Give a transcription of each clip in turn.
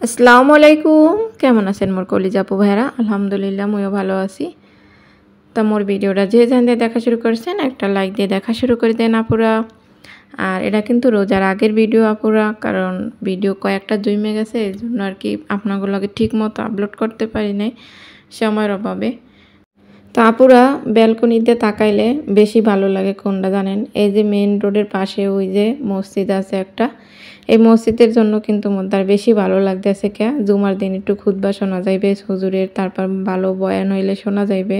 আসসালামু আলাইকুম, কেমন আছেন মোর কলিজা আপু ভাইরা? আলহামদুলিল্লাহ মইও ভালো আছি। তা মোর ভিডিওটা যে যেখান দিয়ে দেখা শুরু করছেন একটা লাইক দিয়ে দেখা শুরু করে দেন আপুরা। আর এটা কিন্তু রোজার আগের ভিডিও আপুরা, কারণ ভিডিও কয়েকটা জমে গেছে, এই জন্য আর কি আপনাগুলোকে ঠিক মতো আপলোড করতে পারি নাই সময়ের অভাবে। তো আপুরা ব্যালকনিতে তাকাইলে বেশি ভালো লাগে কোনটা জানেন? এই যে মেইন রোডের পাশে ওই যে মসজিদ আছে একটা, এই মসজিদের জন্য কিন্তু মোদ্দার বেশি ভালো লাগতেছে। কে জুমার দিন একটু খুতবা শোনা যাইবে হুজুরের, তারপর ভালো বয়ান হইলে শোনা যাইবে,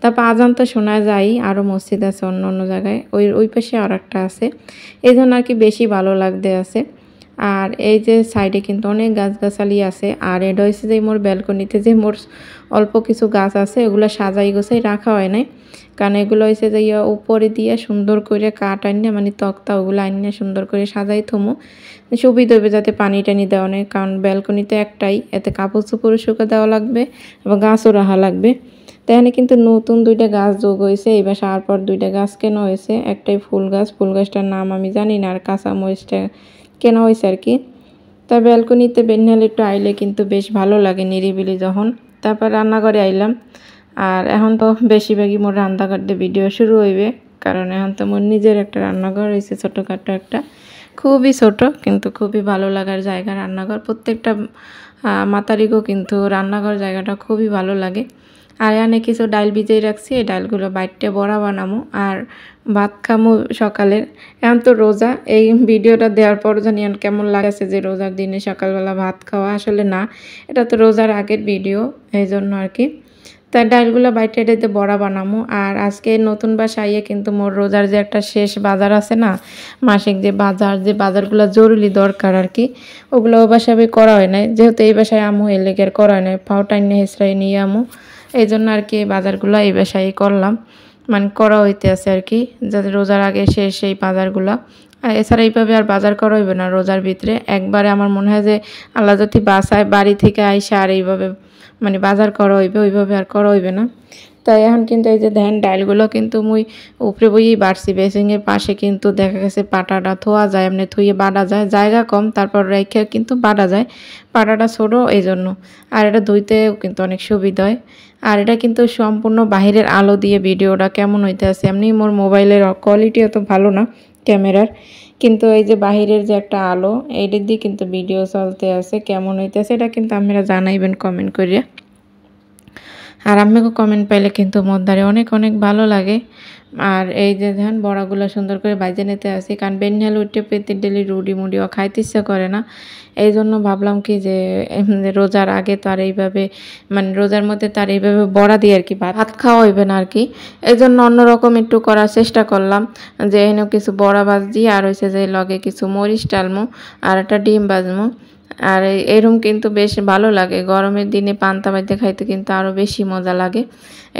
তারপর আজান তো শোনা যায়। আরও মসজিদ আছে অন্য অন্য জায়গায়, ওই পাশে আর একটা আছে, এই জন্য আর কি বেশি ভালো লাগতে আছে। আর এই যে সাইডে কিন্তু অনেক গাছগাছালি আছে। আর এটা হচ্ছে যে মোর ব্যালকনিতে যে মোর অল্প কিছু গাছ আছে ওগুলো সাজাই গোছাই রাখা হয় নাই, কারণ এগুলো হয়েছে যে উপরে দিয়ে সুন্দর করে কাঠ আনিয়ে মানে তক্তা ওগুলো আনিয়ে সুন্দর করে সাজাই থমু, সুবিধা হবে যাতে পানি টানি দেওয়া নেই। কারণ ব্যালকনিতে একটাই, এতে কাপড় চোপড় শুকা দেওয়া লাগবে এবং গাছও রাখা লাগবে। তো এখানে কিন্তু নতুন দুইটা গাছ যোগ হয়েছে, এবার সার পর দুইটা গাছ কেনা হয়েছে। একটাই ফুল গাছ, ফুল গাছটার নাম আমি জানি না, আর কাঁচা মরিচটা কেনা হয়েছে আর কি। তা ব্যালকনিতে বেনহাল একটু আইলে কিন্তু বেশ ভালো লাগে নিরিবিলি যখন। তারপর রান্নাঘরে আইলাম, আর এখন তো বেশিরভাগই মোর রান্নাঘর দিয়ে ভিডিও শুরু হইবে, কারণ এখন তো মোর নিজের একটা রান্নাঘর হয়েছে, ছোটোখাটো একটা, খুবই ছোট কিন্তু খুবই ভালো লাগার জায়গা রান্নাঘর। প্রত্যেকটা মাতারিকেও কিন্তু রান্নাঘর জায়গাটা খুবই ভালো লাগে। আর এখানে কিছু ডাল ভিজিয়ে রাখছি, এই ডালগুলো বাইটে বড়া বানামো আর ভাত খামো সকালের। এখন তো রোজা, এই ভিডিওটা দেওয়ার পর জানি কেমন লাগছে যে রোজার দিনে সকালবেলা ভাত খাওয়া, আসলে না, এটা তো রোজার আগের ভিডিও, এই জন্য আর কি। তাই ডালগুলো বাইটে এটাতে বড়া বানামো। আর আজকে নতুন বাসায় আইয়ে কিন্তু মোর রোজার যে একটা শেষ বাজার আছে না, মাসিক যে বাজারগুলো জরুরি দরকার আর কি, ওগুলো ও বাসায় করা হয় নাই, যেহেতু এই বাসায় আমু এর লেগে করা হয় নাই, ফাওটাই নিয়ে হেসরাই নিয়ে আমু, এই জন্য আর কি বাজারগুলো এই বাসায় করলাম, মানে করা হইতে আছে আর কি, যাতে রোজার আগে শেষ সেই বাজারগুলো। আর এছাড়া এইভাবে আর বাজার করা হইবে না রোজার ভিতরে। একবারে আমার মনে হয় যে আল্লাহ যদি বাসায় বাড়ি থেকে আইসা আর এইভাবে মানে বাজার করা হইবে, ওইভাবে আর করা হইবে না। তাই এখন কিন্তু এই যে ধ্যান ডালগুলো কিন্তু মুই উপরে বইয়েই বাড়ছি, বেসিংয়ের পাশে কিন্তু দেখা গেছে পাটাটা থোয়া যায়, এমনি থুয়ে বাড়া যায়, জায়গা কম, তারপর রেখে কিন্তু বাড়া যায়, পাটাটা ছোটো এই জন্য। আর এটা ধুইতেও কিন্তু অনেক সুবিধা হয়। আর এটা কিন্তু সম্পূর্ণ বাহিরের আলো দিয়ে ভিডিওটা কেমন হইতে আছে, এমনি মোর মোবাইলের কোয়ালিটি অত ভালো না ক্যামেরার, কিন্তু এই যে বাহিরের যে একটা আলো এইটার দিয়ে কিন্তু ভিডিও চলতে আছে, কেমন হইতেছে এটা কিন্তু আপনারা জানাইবেন কমেন্ট করিয়া। আর আপনাকে কমেন্ট পাইলে কিন্তু মোদ্দারে অনেক অনেক ভালো লাগে। আর এই যে ধান বড়াগুলো সুন্দর করে বাইজে নিতে আসি, কারণ বেনহাল উঠে পেতে ডেলি রুডি মুডিও খাইতে ইচ্ছা করে না, এই জন্য ভাবলাম কি যে রোজার আগে তো আর এইভাবে মানে রোজার মধ্যে তার এইভাবে বড়া দিয়ে আর কি ভাত খাওয়া হইবে না আর কি, এই জন্য অন্যরকম একটু করার চেষ্টা করলাম, যে এনে কিছু বড়া ভাজি আর হয়েছে যে লগে কিছু মরিচ ডালমো আর একটা ডিম ভাজমো। আর এরকম কিন্তু বেশ ভালো লাগে গরমের দিনে পান্তা ভাতে খাইতে, কিন্তু আরও বেশি মজা লাগে,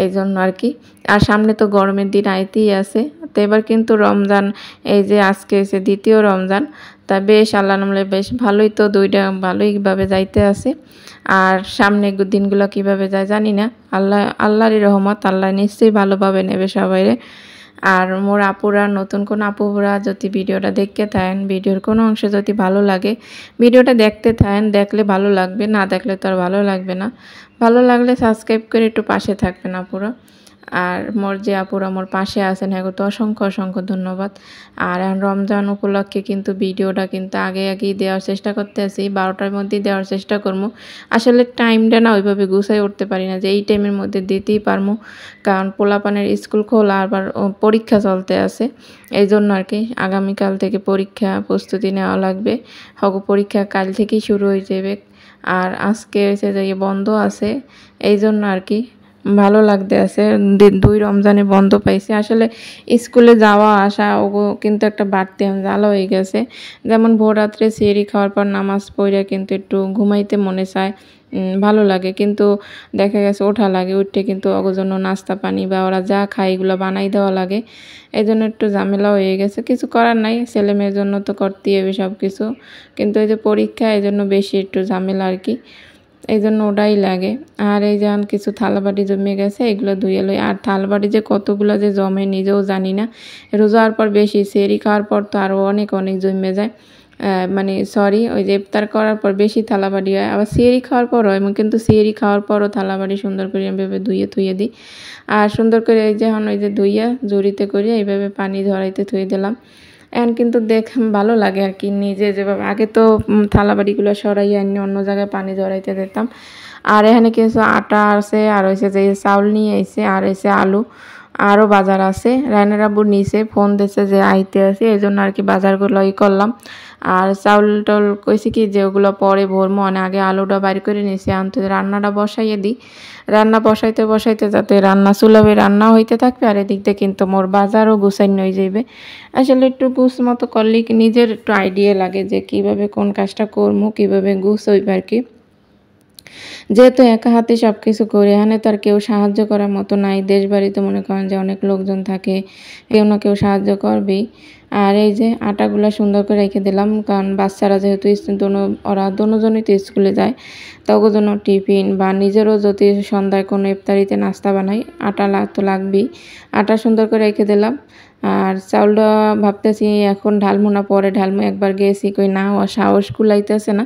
এই জন্য আর কি। আর সামনে তো গরমের দিন আইতেই আছে, তো এবার কিন্তু রমজান, এই যে আজকে এসে দ্বিতীয় রমজান, তা বেশ আল্লাহ নামলে বেশ ভালোই, তো দুইটা ভালোইভাবে যাইতে আছে। আর সামনে দিনগুলো কিভাবে যায় জানি না, আল্লাহরই রহমত, আল্লাহ নিশ্চয়ই ভালোভাবে নেবে সবাইরে। আর মোর আপুরা নতুন কোনো আপুরা যদি ভিডিওটা দেখতে থাকেন, ভিডিওর কোনো অংশ যদি ভালো লাগে ভিডিওটা দেখতে থাকেন, দেখলে ভালো লাগবে, না দেখলে তো আর ভালো লাগবে না। ভালো লাগলে সাবস্ক্রাইব করে একটু পাশে থাকবেন আপুরা। আর মোর যে আপুরা মোর পাশে আছেন হ্যাঁ তো অসংখ্য অসংখ্য ধন্যবাদ। আর রমজান উপলক্ষে কিন্তু ভিডিওটা কিন্তু আগেই দেওয়ার চেষ্টা করতে আছি, 12টার মধ্যেই দেওয়ার চেষ্টা করবো। আসলে টাইমটা না ওইভাবে গুছাই উঠতে পারি না যে এই টাইমের মধ্যে দিতেই পারবো, কারণ পোলাপানের স্কুল খোলা আবার পরীক্ষা চলতে আছে, এই জন্য আর কি আগামীকাল থেকে পরীক্ষা প্রস্তুতি নেওয়া লাগবে, হগো পরীক্ষা কাল থেকেই শুরু হয়ে যাবে। আর আজকে হয়েছে যে বন্ধ আছে, এই জন্য আর কি ভালো লাগতে আছে, 2 রমজানে বন্ধ পাইছে। আসলে স্কুলে যাওয়া আসা ওগো কিন্তু একটা বাড়তি জ্বালা হয়ে গেছে, যেমন ভোর রাত্রে সেহরি খাওয়ার পর নামাজ পড়ে কিন্তু একটু ঘুমাইতে মনে চায়, ভালো লাগে, কিন্তু দেখা গেছে ওঠা লাগে, উঠে কিন্তু ওর জন্য নাস্তা পানি বা ওরা যা খায় এগুলো বানাই দেওয়া লাগে, এই জন্য একটু ঝামেলা হয়ে গেছে। কিছু করার নাই, ছেলে মেয়ের জন্য তো করতেই হবে সব কিছু, কিন্তু এই যে পরীক্ষা এই জন্য বেশি একটু ঝামেলা আর কি, এই জন্য ওটাই লাগে। আর এই যেমন কিছু থালাবাটি জমে গেছে এগুলো ধুয়ে লই, আর থালবাটি যে কতগুলো যে জমে নিজেও জানি না, রোজার পর বেশি, সেহরি খাওয়ার পর তো আরও অনেক অনেক জমে যায়। মানে সরি ওই যে ইফতার করার পর বেশি থালাবাড়ি হয়, আবার সিয়ারি খাওয়ার পরও এবং কিন্তু সিয়ারি খাওয়ার পরও থালাবাড়ি সুন্দর করে এভাবে ধুয়ে থুয়ে দিই। আর সুন্দর করে এই যে এখন ওই যে ধুইয়া ঝুড়িতে করে এইভাবে পানি ঝরাইতে থুয়ে দিলাম। এখন কিন্তু ভালো লাগে আর কি, নিজে যেভাবে আগে তো থালাবাড়িগুলো সরাইয়া এনে অন্য জায়গায় পানি ঝরাইতে দিতাম। আর এখানে কিছু আটা আছে, আর হয়েছে যে চাউল নিয়ে আইছে, আর হয়েছে আলু, আরও বাজার আছে। রায়নার আব্বু নিচে ফোন দিছে যে আইতে আছে, এই জন্য আর কি বাজারগুলো করলাম। আর চাউল টাউল কইছি কি যে ওগুলো পরে ভরবো, মানে আগে আলুটা বাইর করে নিয়েছি, আনতে রান্নাটা বসাইয়ে দিই। রান্না বসাইতে বসাইতে যাতে রান্না চুলাবে রান্না হইতে থাকবে, আর এদিক দিয়ে কিন্তু মোর বাজারও গুছাই হয়ে যাইবে। আসলে একটু গুছ মতো করলে নিজের একটু আইডিয়া লাগে যে কিভাবে কোন কাজটা করবো, কিভাবে গুছ হইবে আর কি। যেহেতু একা হাতে সব কিছু করে, এখানে তো আর কেউ সাহায্য করার মতো নাই। দেশ বাড়িতে মনে করেন যে অনেক লোকজন থাকে, কেউ না কেউ সাহায্য করবেই। আর এই যে আটাগুলো সুন্দর করে রেখে দিলাম, কারণ বাচ্চারা যেহেতু ওরা দুজনই তো স্কুলে যায়, তখন জন্য টিফিন বা নিজেরও যদি সন্ধ্যায় কোনো ইফতারিতে নাস্তা বানাই, আটা তো লাগবেই। আটা সুন্দর করে রেখে দিলাম। আর চাউলটা ভাবতেছি এখন ঢালমু না পরে ঢালমু, একবার গেছি কই না সাহস কুলাইতেছে না।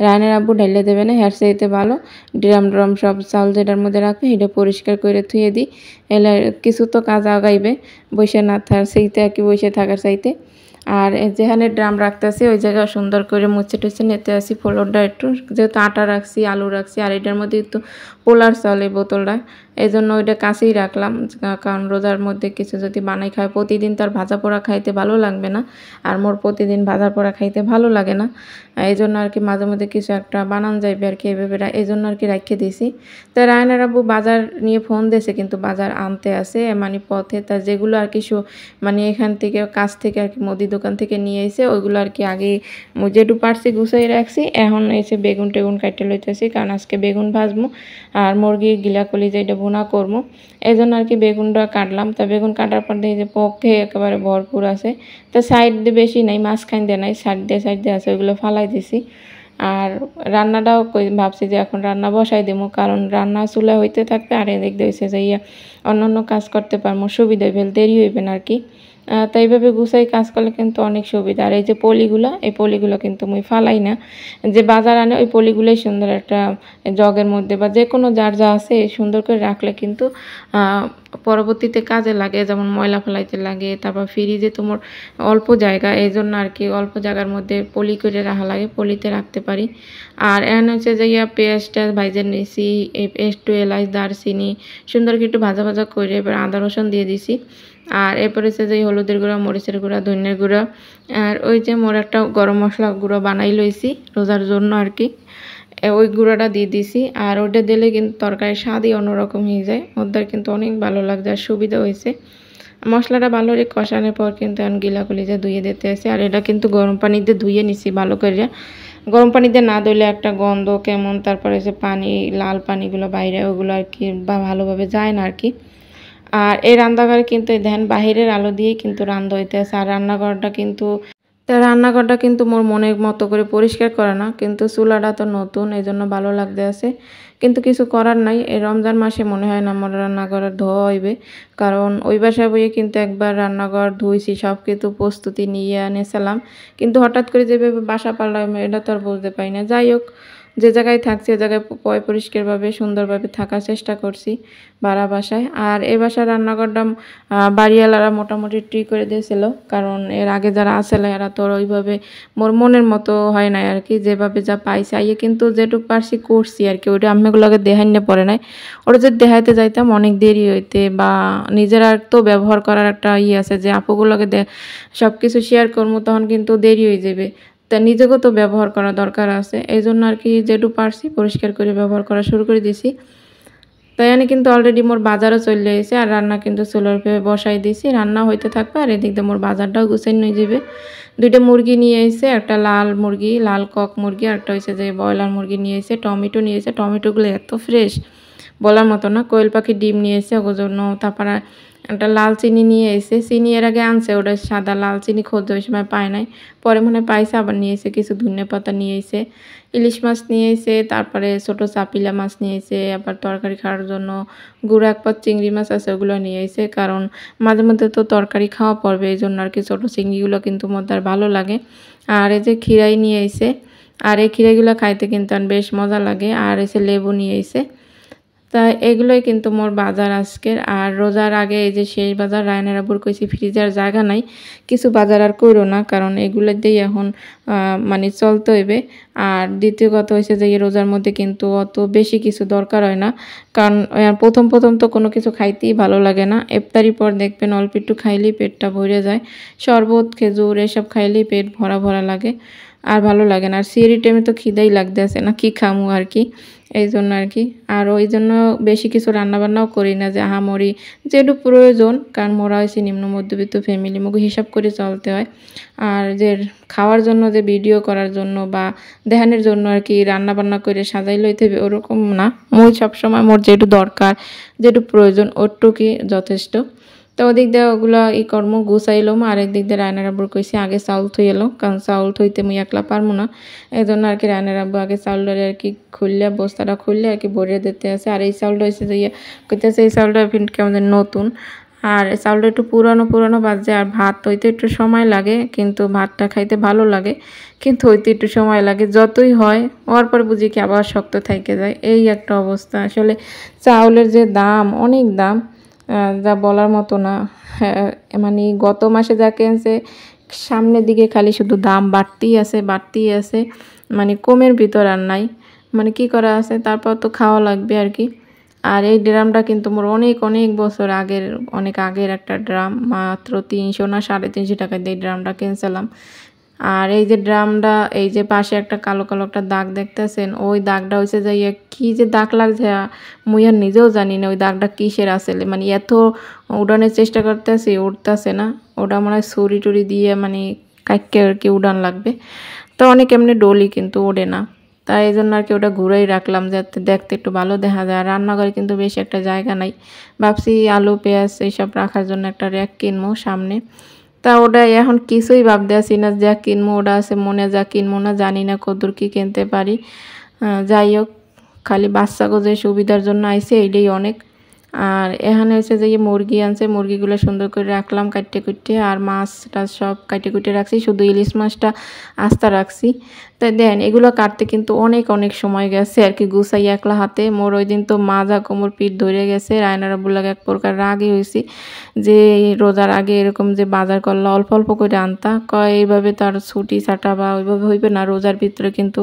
রায়নের আব্বু ঢাইলে দেবে না, হ্যার চাইতে ভালো ড্রাম সব চাউল যেটার মধ্যে রাখবে এটা পরিষ্কার করে ধুয়ে দিই। এলে কিছু তো কাজ আগাইবে, বসে না থাকার চাইতে আর কি, বসে থাকার চাইতে। আর যেখানে ড্রাম রাখতেছি ওই জায়গায় সুন্দর করে মুছে টুছে নিতে আসি ফ্লোরটা একটু, যেহেতু আটা রাখছি আলু রাখছি, আর এটার মধ্যে একটু পোলার চাল এই বোতলটা, এই জন্য ওইটা কাছেই রাখলাম। কারণ রোজার মধ্যে কিছু যদি বানাই খায়, প্রতিদিন তার ভাজা পোড়া খাইতে ভালো লাগবে না, আর মোর প্রতিদিন ভাজা পোড়া খাইতে ভালো লাগে না। এই জন্য আর কি মাঝে মধ্যে কিছু একটা বানান যাইবে আর কি, এভাবে এই জন্য আর কি রাখিয়ে দিয়েছি। তাই রায়নার আব্বু বাজার নিয়ে ফোন দিয়েছে, কিন্তু বাজার আনতে আসে মানে পথে, তার যেগুলো আর কি মানে এখান থেকে কাছ থেকে আর কি মুদি দোকান থেকে নিয়ে এসে ওইগুলো আর কি আগে যেটু পারছি গুছাই রাখছি। এখন এসে বেগুন টেগুন কাটতে লইতেছি, কারণ আজকে বেগুন ভাজবো আর মুরগির গিলা কলিজা এটা বোনা করবো। এই জন্য আর কি বেগুনটা কাটলাম। তা বেগুন কাটার পর দেখি যে পক্ষে একেবারে ভরপুর আছে, তা সাইড দিয়ে বেশি নাই, মাঝখান দিয়ে নাই, সাইড দিয়ে আছে, ওইগুলো ফালাই দিছি। আর রান্নাটাও ভাবছি যে এখন রান্না বসাই দেবো, কারণ রান্না চুলা হইতে থাকবে, আর এদিক দিয়ে হয়েছে যে অন্য কাজ করতে পারবো, সুবিধা ফেল দেরি হইবে না আর কি। তাই এইভাবে গুছাই কাজ করলে কিন্তু অনেক সুবিধা। আর এই যে এই পলিগুলো কিন্তু মুই ফালাই না, যে বাজার আনে ওই পলিগুলোই সুন্দর একটা জগের মধ্যে বা যে কোনো যার যা আছে সুন্দর করে রাখলে কিন্তু পরবর্তীতে কাজে লাগে, যেমন ময়লা ফেলাইতে লাগে। তারপর ফ্রিজে তোমার অল্প জায়গা, এই জন্য আর কি অল্প জায়গার মধ্যে পলি করে রাখা লাগে, পলিতে রাখতে পারি। আর এখন হচ্ছে যে পেঁয়াজটা ভাইজে নিয়েছি, এই একটু এলাচ দারচিনি সুন্দর করে একটু ভাজা ভাজা করে এবার আদা রসুন দিয়ে দিছি। আর এরপরে হচ্ছে যে হলুদের গুঁড়া, মরিচের গুঁড়া, ধনিয়ার গুঁড়া, আর ওই যে মোর একটা গরম মশলা গুঁড়ো বানাই লইছি রোজার জন্য আর কি, ওই গুঁড়োটা দিয়ে দিছি। আর ওইটা দিলে কিন্তু তরকারির স্বাদই অন্যরকম হয়ে যায়, ওদের কিন্তু অনেক ভালো লাগছে আর সুবিধা হয়েছে। মশলাটা ভালো করে কষানোর পর কিন্তু এখন গিলা কলিজা ধুয়ে দিতে আছে। আর এটা কিন্তু গরম পানিতে ধুয়ে নিছি ভালো করে, গরম পানিতে না ধুলে একটা গন্ধ কেমন, তারপরে যে পানি লাল পানিগুলো বাইরে ওগুলো আর কি বা ভালোভাবে যায় না আর কি। আর এই রান্নাঘরে কিন্তু দেখেন বাহিরের আলো দিয়েই কিন্তু রান্না হইতে আছে। আর রান্নাঘরটা কিন্তু মোর মনের মতো করে পরিষ্কার করা না, কিন্তু চুলাটা তো নতুন, এই জন্য ভালো লাগতে আছে। কিন্তু কিছু করার নাই, এই রমজান মাসে মনে হয় না আমার রান্নাঘর ধোয়া হইবে, কারণ ওই বাসায় বইয়ে কিন্তু একবার রান্নাঘর ধুইছি, সব কিছু প্রস্তুতি নিয়ে এনেছিলাম, কিন্তু হঠাৎ করে যেভাবে বাসা পাল্লাম এটা তো আর বুঝতে পারি না। যাই হোক, যে জায়গায় থাকছি ওই জায়গায় পরিষ্কারভাবে সুন্দরভাবে থাকার চেষ্টা করছি ভাড়া বাসায়। আর এই বাসার রান্নাঘরটা বাড়িওয়ালারা মোটামুটি ঠিক করে দিয়েছিল, কারণ এর আগে যারা আসলে এরা তো ওইভাবে মোর মনের মতো হয় নাই আর কি, যেভাবে যা পাইছে আইয়ে কিন্তু যেটুকু পারছি করছি আর কি। ওইটা আম্মিগুলোকে দেখাইনে পড়ে নাই, ওটা যদি দেখাইতে যাইতাম অনেক দেরি হইতে, বা নিজের আর তো ব্যবহার করার একটা আছে যে আপুগুলোকে সব কিছু শেয়ার করবো, তখন কিন্তু দেরি হয়ে যাবে, তা নিজেকেও তো ব্যবহার করা দরকার আছে। এই জন্য আর কি যেটুকু পারছি পরিষ্কার করে ব্যবহার করা শুরু করে দিছি। তাই আমি কিন্তু অলরেডি মোর বাজারও চলে এসেছে, আর রান্না কিন্তু চুলার উপরে বসাই দিয়েছি, রান্না হইতে থাকবে। আর এদিক দিয়ে মোর বাজারটাও গুছাই নিয়ে যাবে। দুইটা মুরগি নিয়ে এসে, একটা লাল মুরগি লাল কক মুরগি, আর একটা হয়েছে যে ব্রয়লার মুরগি নিয়ে এসে, টমেটো নিয়ে এসে, টমেটোগুলো এত ফ্রেশ বলার মতো না। কোয়েল পাখি ডিম নিয়ে এসে ওর জন্য, তারপরে একটা লাল চিনি নিয়ে এসে, চিনি এর আগে আনছে, ওটা সাদা লাল চিনি খুঁজতে ওই সময় পায় নাই, পরে মনে হয় পাইছে, আবার নিয়ে এসে কিছু ধনে পাতা নিয়ে এসে, ইলিশ মাছ নিয়ে এসে, তারপরে ছোটো চাপিলা মাছ নিয়ে এসে, আবার তরকারি খাওয়ার জন্য গুঁড়ো এক পাত চিংড়ি মাছ আছে ওগুলো নিয়ে এসে, কারণ মাঝে মধ্যে তো তরকারি খাওয়া পড়বে, এই জন্য আর কি ছোটো চিংড়িগুলো কিন্তু মধ্যে ভালো লাগে। আর এই যে খিরাই নিয়ে এসে, আর এই খিরাইগুলো খাইতে কিন্তু বেশ মজা লাগে। আর এসে লেবু নিয়ে এসে, তা এগুলোই কিন্তু মোর বাজার আজকের। আর রোজার আগে এই যে শেষ বাজার, রায়নের আব্বুর কইছি ফ্রিজের জায়গা নাই, কিছু বাজার আর করো না, কারণ এগুলো দিয়েই এখন মানে চলতে হইবে। আর দ্বিতীয় কথা হয়েছে যে এই রোজার মধ্যে কিন্তু অত বেশি কিছু দরকার হয় না, কারণ প্রথম প্রথম তো কোনো কিছু খাইতেই ভালো লাগে না। ইফতারির পর দেখবেন অল্প একটু খাইলেই পেটটা ভরে যায়, শরবত খেজুর এসব খাইলেই পেট ভরা ভরা লাগে, আর ভালো লাগে না। আর সিঁড়ি টাইমে তো খিদাই লাগতেছে না, কি খামু আর কি, এই জন্য আর কি। আর ওই জন্য বেশি কিছু রান্নাবান্নাও করি না, যে আহামরি যেটু প্রয়োজন, কারণ মোরা হয়েছে নিম্ন মধ্যবিত্ত ফ্যামিলি, মুখ হিসাব করে চলতে হয়। আর যে খাওয়ার জন্য, যে ভিডিও করার জন্য বা দেখানোর জন্য আর কি রান্নাবান্না করে সাজাই লইতে হবে ওরকম না। মই সবসময় মোর যেটু দরকার, যেটু প্রয়োজন ওটুকুই যথেষ্ট। তো ওদিক দিয়ে ওগুলো কর্ম গুছাইলাম, আর একদিক দিয়ে রায়নার আব্বুর কইছি আগে চাউল থই এলো, কারণ চাউল থইতে মুই একলা পারবো না, এই জন্য আর কি রায়নার আব্বু আগে চাউলটা আর কি খুললে, বস্তাটা খুললে আর কি ভরিয়ে দিতে আছে। আর এই চাউলটা হয়েছে যে কইতেছে এই চাউলটা কেমন নতুন, আর চাউলটা একটু পুরানো পুরানো বাজে। আর ভাত হইতে একটু সময় লাগে, কিন্তু ভাতটা খাইতে ভালো লাগে, কিন্তু হইতে একটু সময় লাগে, যতই হয় হওয়ার পর বুঝি কি আবার শক্ত থাইকে যায়, এই একটা অবস্থা। আসলে চাউলের যে দাম, অনেক দাম, যা বলার মতো না। মানে গত মাসে যা কিনছে, সামনের দিকে খালি শুধু দাম বাড়তেই আছে বাড়তেই আছে, মানে কমের ভিতর আর নাই, মানে কি করা আছে, তারপর তো খাওয়া লাগবে আর কি। আর এই ড্রামটা কিন্তু মোর অনেক অনেক বছর আগের, অনেক আগের একটা ড্রাম, মাত্র 300 না 350 টাকা দিয়ে ড্রামটা কিনছিলাম। আর এই যে ড্রামটা, এই যে পাশে একটা কালো কালো একটা দাগ দেখতেছেন, ওই দাগটা হয়েছে যে কি যে দাগ লাগছে মুই আর নিজেও জানি না ওই দাগটা কিসের আসলে, মানে এত উড়ানোর চেষ্টা করতেছি উঠতেছে না, ওটা মনে হয় ছুরি টুরি দিয়ে মানে কাটকে আর কি উড়ান লাগবে, তো অনেক এমনি ডলি কিন্তু ওড়ে না, তাই এই জন্য আর কি ওটা ঘুরেই রাখলাম, যাতে দেখতে একটু ভালো দেখা যায়। রান্নাঘরে কিন্তু বেশি একটা জায়গা নাই, ভাবছি আলু পেঁয়াজ এইসব রাখার জন্য একটা র্যাক কিনবো সামনে। তা ওটা এখন কিছুই ভাবতে আসি না, যা কিনবো ওটা আছে মনে, যা কিনবো না জানি না কতদূর কি কিনতে পারি। যাই হোক, খালি বাচ্চাকে যে সুবিধার জন্য আইছে এইটাই অনেক। আর এখানে হচ্ছে যে মুরগি আনছে, মুরগিগুলো সুন্দর করে রাখলাম কাটতে কুটে, আর মাছটা সব কাটে কুটে রাখছি, শুধু ইলিশ মাছটা আস্তা রাখছি। তাই দেন এগুলো কাটতে কিন্তু অনেক অনেক সময় গেছে আর কি, গুছাই একলা হাতে। মোর ওই দিন তো মাজা কোমর পিঠ ধরে গেছে, রায়নার আব্বুর লাগে এক প্রকার রাগই হয়েছি যে রোজার আগে এরকম যে বাজার করলা অল্প অল্প করে আনতা, কয় এইভাবে তার ছুটি ছাটা বা ওইভাবে হইবে না, রোজার ভিতরে কিন্তু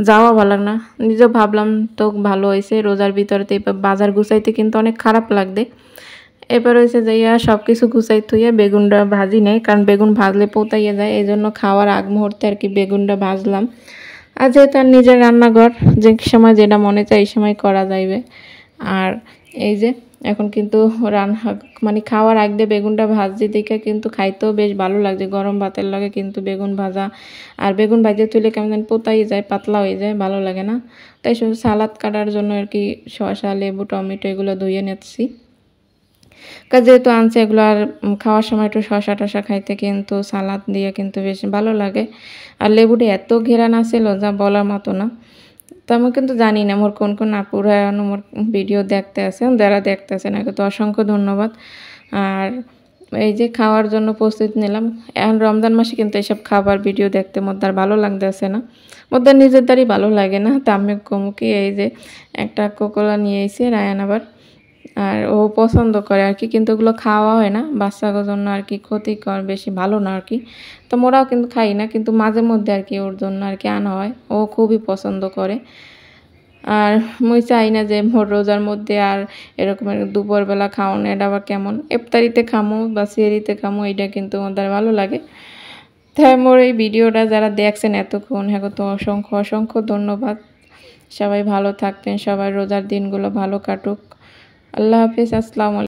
যাওয়া ভালো না। নিজেও ভাবলাম তো ভালো হয়েছে, রোজার ভিতরে তো এবার বাজার গুছাইতে কিন্তু অনেক খারাপ লাগবে। এবার হয়েছে যাইয়া সব কিছু গুছাই থুইয়া বেগুনটা ভাজি নেই, কারণ বেগুন ভাজলে পোতাইয়া যায়, এই জন্য খাওয়ার আগ মুহূর্তে আর কি বেগুনটা ভাজলাম। আর যেহেতু আর নিজের রান্নাঘর, যে সময় যেটা মনে চায় এই সময় করা যাইবে। আর এই যে এখন কিন্তু রান্না মানে খাওয়ার আগ দিয়ে বেগুনটা ভাজি দেখে কিন্তু খাইতেও বেশ ভালো লাগছে, গরম ভাতের লাগে কিন্তু বেগুন ভাজা। আর বেগুন ভাজে তুলে কেমন যেন পোতাই যায়, পাতলা হয়ে যায়, ভালো লাগে না। তাই শুধু সালাদ কাটার জন্য আর কি শসা লেবু টমেটো এগুলো ধুয়ে নিচ্ছি, যেহেতু আনছে এগুলো। আর খাওয়ার সময় একটু শসা টসা খাইতে কিন্তু সালাদ দিয়ে কিন্তু বেশ ভালো লাগে। আর লেবুটা এত ঘেরান আছিল যা বলার মতো না। তো আমি কিন্তু জানি না মোর কোন কোন আপুরা মোর ভিডিও দেখতে আছেন, যারা দেখতে আছেন আগে তো অসংখ্য ধন্যবাদ। আর এই যে খাওয়ার জন্য প্রস্তুতি নিলাম। এখন রমজান মাসে কিন্তু এইসব খাবার ভিডিও দেখতে মধ্যে আর ভালো লাগতেছে না, মধ্যে নিজের দ্বারই ভালো লাগে না। তা আমি কমুকি এই যে একটা কোকোলা নিয়ে এসে রায়ান আবার, আর ও পছন্দ করে আর কি, কিন্তু ওগুলো খাওয়া হয় না, বাচ্চাদের জন্য আর কি ক্ষতিকর, বেশি ভালো না আর কি। তো মোরাও কিন্তু খাই না, কিন্তু মাঝে মধ্যে আর কি ওর জন্য আর কি আনা হয়, ও খুবই পছন্দ করে। আর মুই চাই না যে মোর রোজার মধ্যে আর এরকম দুপুরবেলা খাওয়ানো, এটা আবার কেমন, ইফতারিতে খামো বা সেহরিতে খামো, এটা কিন্তু আমাদের ভালো লাগে। তাই মোর এই ভিডিওটা যারা দেখছেন এতক্ষণ, হ্যাঁ তো অসংখ্য অসংখ্য ধন্যবাদ। সবাই ভালো থাকবেন, সবাই রোজার দিনগুলো ভালো কাটুক। আল্লাহ হাফিজ, আসসালামু আলাইকুম।